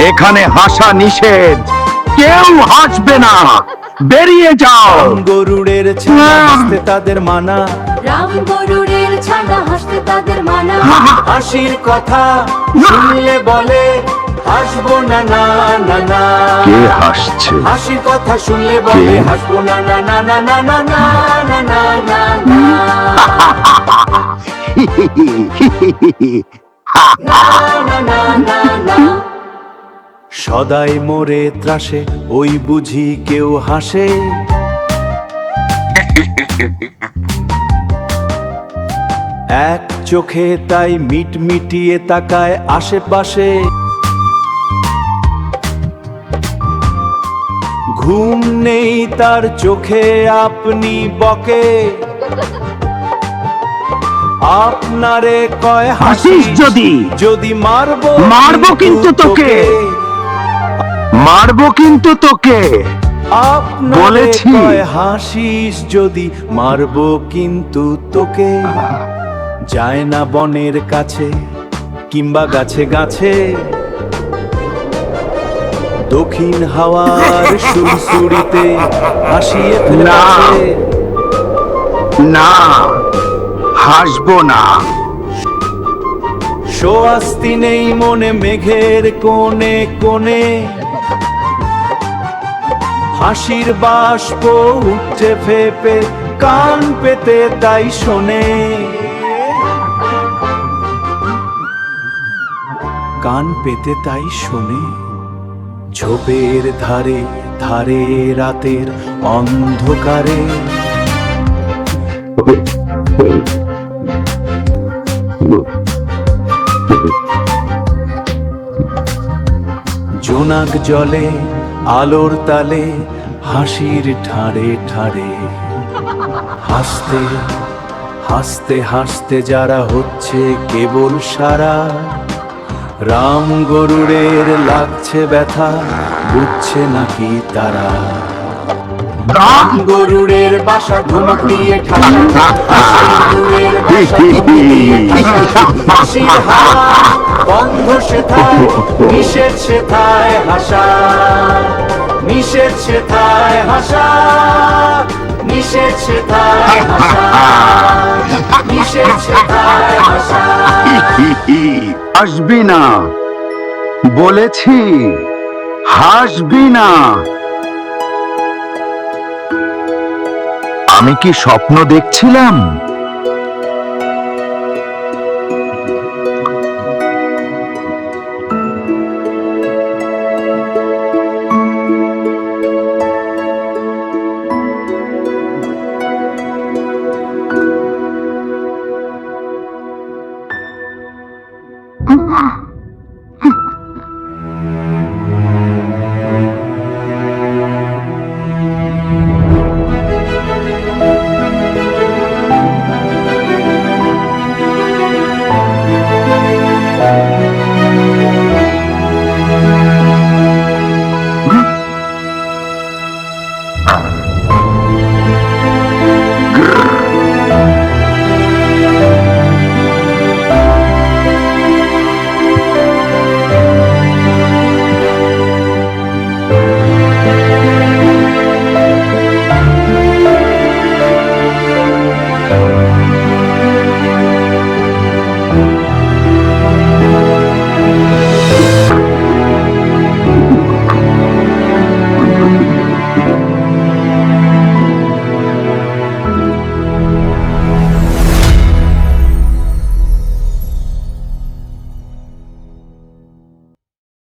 এখানে হাসা নিষেধ, কেউ হাসবে না, বেরিয়ে যাও। গরুড়ের ছানা হাসতে তাদের মানা, রাম গরুড়ের ছানা হাসতে তাদের মানা। হাসির কথা শুনলে বলে হাসবো না না না না। কে হাসছে? হাসির কথা শুনলে বলে হাসবো না না না না না না না না না না না না না না না। সদাই মোরে ত্রাসে ওই বুঝি কেউ হাসে, এক চোখে তাই মিটমিটিয়ে তাকায় আশেপাশে। ঘুম নেই তার চোখে আপনি বকে, আপনারে কয় হাসিস যদি? যদি মারবো মারবো কিন্তু তোকে, মারবো কিন্তু তোকে আপনারে বলেছি। কয় হাসিস যদি মারবো কিন্তু তোকে। যায় না বনের কাছে কিংবা গাছে গাছে, দক্ষিণ হাওয়ার সুরসুরিতে হাসিয়ে না। ফেলে। না, হাসবো না। সোয়াস্তি নেই মনে মেঘের কোণে কোণে, হাসির বাষ্প উঠে ফেপে কান পেতে তাই শোনে। কান পেতে তাই শোনে। ঝোপের ধারে ধারে রাতের অন্ধকারে, জোনাক জলে আলোর তালে হাসির ঠাড়ে ঠাড়ে। হাসতে হাসতে হাসতে যারা হচ্ছে কেবল সারা, রাম গরুড়ের লাগছে ব্যথা বুঝছে নাকি তারা। রাম গরুড়ের বাসা ধুমক দিয়ে ঠাসা, গরুড়ের বাসা ধুমক দিয়ে ঠাসা। হাসির হাওয়া বন্ধ সেথায়, নিষেধ সেথায় হাসা, নিষেধ সেথায় হাসা, নিষেধ সেথায় হাসা, নিষেধ সেথায় হাসা। হাসবি না বলেছি, হাসবি না। আমি কি স্বপ্ন দেখছিলাম?